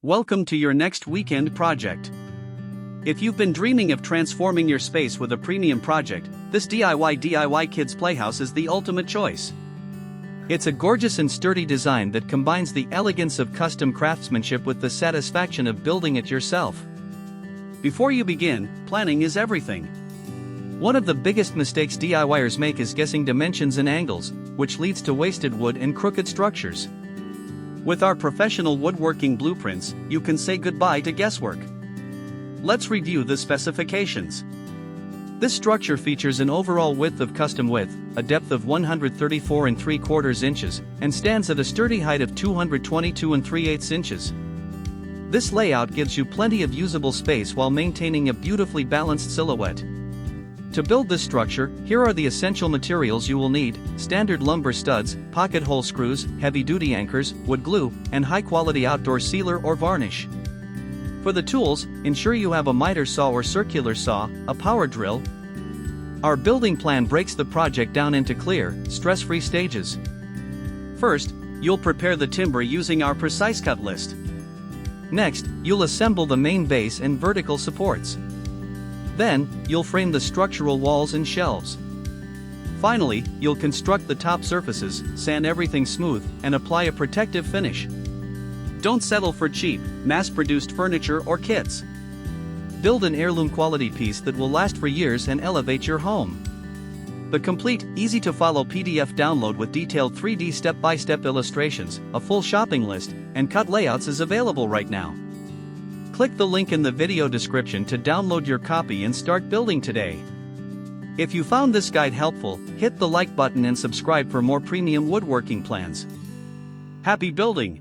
Welcome to your next weekend project. If you've been dreaming of transforming your space with a premium project, this DIY Kids Playhouse is the ultimate choice. It's a gorgeous and sturdy design that combines the elegance of custom craftsmanship with the satisfaction of building it yourself. Before you begin, planning is everything. One of the biggest mistakes DIYers make is guessing dimensions and angles, which leads to wasted wood and crooked structures. With our professional woodworking blueprints, you can say goodbye to guesswork. Let's review the specifications. This structure features an overall width of custom width, a depth of 134 3/4 inches, and stands at a sturdy height of 222 3/8 inches. This layout gives you plenty of usable space while maintaining a beautifully balanced silhouette. To build this structure, here are the essential materials you will need: standard lumber studs, pocket hole screws, heavy-duty anchors, wood glue, and high-quality outdoor sealer or varnish. For the tools, ensure you have a miter saw or circular saw, a power drill. Our building plan breaks the project down into clear, stress-free stages. First, you'll prepare the timber using our precise cut list. Next, you'll assemble the main base and vertical supports. Then, you'll frame the structural walls and shelves. Finally, you'll construct the top surfaces, sand everything smooth, and apply a protective finish. Don't settle for cheap, mass-produced furniture or kits. Build an heirloom quality piece that will last for years and elevate your home. The complete, easy-to-follow PDF download with detailed 3D step-by-step illustrations, a full shopping list, and cut layouts is available right now. Click the link in the video description to download your copy and start building today. If you found this guide helpful, hit the like button and subscribe for more premium woodworking plans. Happy building!